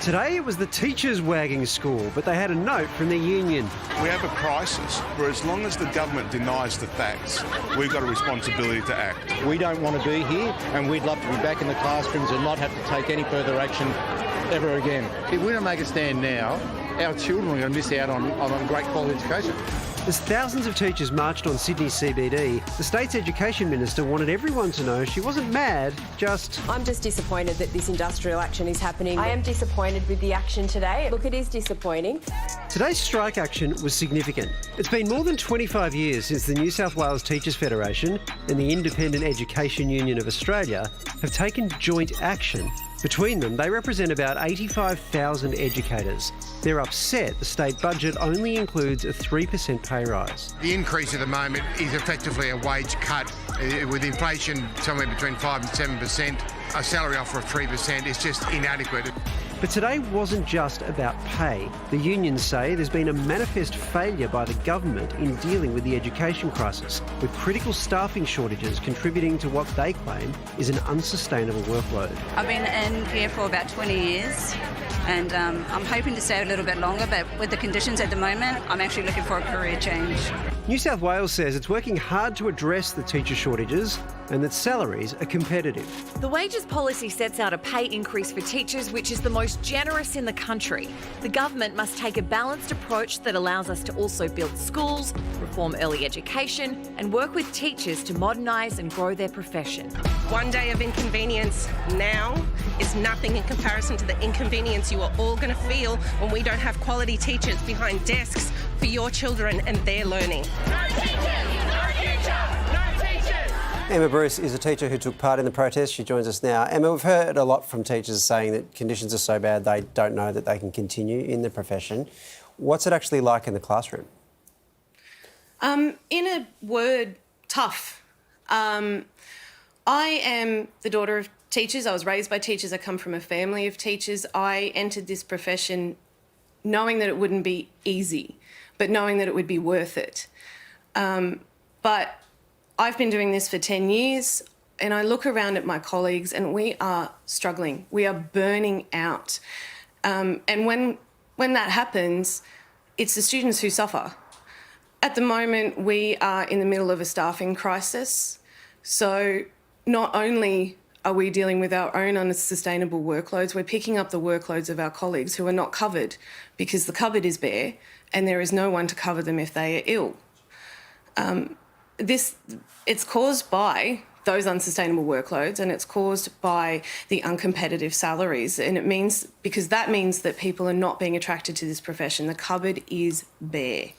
Today it was the teachers wagging school, but they had a note from their union. We have a crisis where as long as the government denies the facts, we've got a responsibility to act. We don't want to be here, and we'd love to be back in the classrooms and not have to take any further action ever again. If we don't make a stand now, our children are going to miss out on a great quality education. As thousands of teachers marched on Sydney CBD, the state's education minister wanted everyone to know she wasn't mad, just... I'm just disappointed that this industrial action is happening. I am disappointed with the action today. Look, it is disappointing. Today's strike action was significant. It's been more than 25 years since the New South Wales Teachers Federation and the Independent Education Union of Australia have taken joint action. Between them, they represent about 85,000 educators. They're upset the state budget only includes a 3% pay rise. The increase at the moment is effectively a wage cut. With inflation somewhere between 5 and 7%, a salary offer of 3% is just inadequate. But today wasn't just about pay. The unions say there's been a manifest failure by the government in dealing with the education crisis, with critical staffing shortages contributing to what they claim is an unsustainable workload. I've been in here for about 20 years and I'm hoping to stay a little bit longer, but with the conditions at the moment, I'm actually looking for a career change. New South Wales says it's working hard to address the teacher shortages and that salaries are competitive. The wages policy sets out a pay increase for teachers, which is the most generous in the country. The government must take a balanced approach that allows us to also build schools, reform early education, and work with teachers to modernise and grow their profession. One day of inconvenience now is nothing in comparison to the inconvenience you are all going to feel when we don't have quality teachers behind desks for your children and their learning. No teachers! No teachers! No teachers! Emma Bruce is a teacher who took part in the protest. She joins us now. Emma, we've heard a lot from teachers saying that conditions are so bad they don't know that they can continue in the profession. What's it actually like in the classroom? In a word, tough. I am the daughter of teachers. I was raised by teachers. I come from a family of teachers. I entered this profession knowing that it wouldn't be easy, but knowing that it would be worth it. But I've been doing this for 10 years and I look around at my colleagues and we are struggling. We are burning out. And when that happens, it's the students who suffer. At the moment, we are in the middle of a staffing crisis. So not only are we dealing with our own unsustainable workloads, we're picking up the workloads of our colleagues who are not covered because the cupboard is bare and there is no one to cover them if they are ill. It's caused by those unsustainable workloads and it's caused by the uncompetitive salaries. And it means, because that means that people are not being attracted to this profession. The cupboard is bare.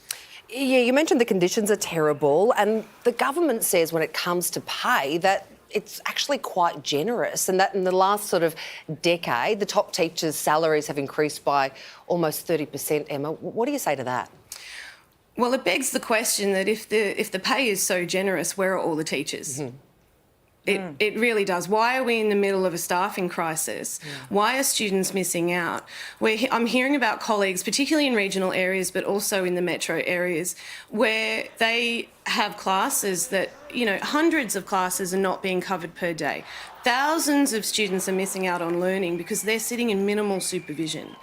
Yeah, you mentioned the conditions are terrible and the government says when it comes to pay that it's actually quite generous and that in the last sort of decade, the top teachers' salaries have increased by almost 30%, Emma. What do you say to that? Well, it begs the question that if the pay is so generous, where are all the teachers? Mm-hmm. It really does. Why are we in the middle of a staffing crisis? Yeah. Why are students missing out? I'm hearing about colleagues, particularly in regional areas, but also in the metro areas, where they have classes that, hundreds of classes are not being covered per day. Thousands of students are missing out on learning because they're sitting in minimal supervision.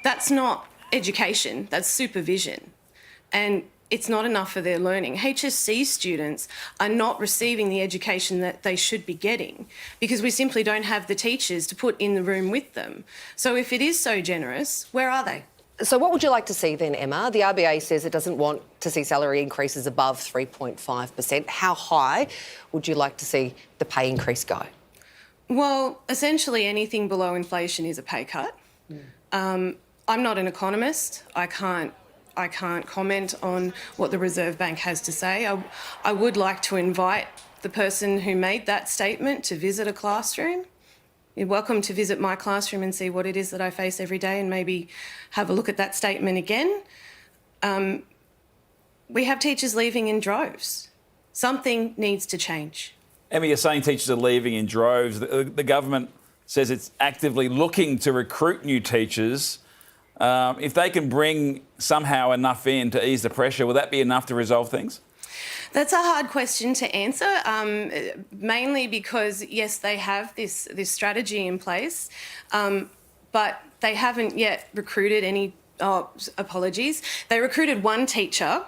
That's not education, that's supervision. And it's not enough for their learning. HSC students are not receiving the education that they should be getting because we simply don't have the teachers to put in the room with them. So if it is so generous, where are they? So what would you like to see then, Emma? The RBA says it doesn't want to see salary increases above 3.5%. How high would you like to see the pay increase go? Well, essentially anything below inflation is a pay cut. I'm not an economist. I can't comment on what the Reserve Bank has to say. I would like to invite the person who made that statement to visit a classroom. You're welcome to visit my classroom and see what it is that I face every day and maybe have a look at that statement again. We have teachers leaving in droves. Something needs to change. Emma, you're saying teachers are leaving in droves. The government says it's actively looking to recruit new teachers. If they can bring somehow enough in to ease the pressure, will that be enough to resolve things? That's a hard question to answer, mainly because, yes, they have this strategy in place, but they haven't yet recruited any. Oh, apologies. They recruited one teacher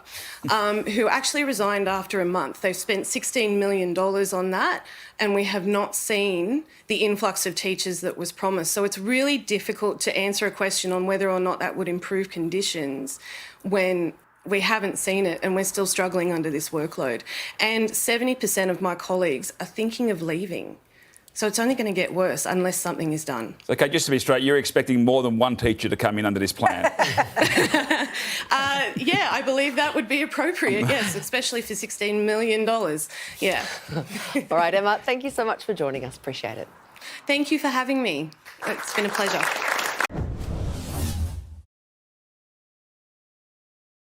who actually resigned after a month. They've spent $16 million on that, and we have not seen the influx of teachers that was promised. So it's really difficult to answer a question on whether or not that would improve conditions when we haven't seen it and we're still struggling under this workload. And 70% of my colleagues are thinking of leaving. So it's only going to get worse unless something is done. Okay, just to be straight, you're expecting more than one teacher to come in under this plan? Yeah, I believe that would be appropriate, yes, especially for $16 million. Yeah. All right, Emma, thank you so much for joining us. Appreciate it. Thank you for having me. It's been a pleasure.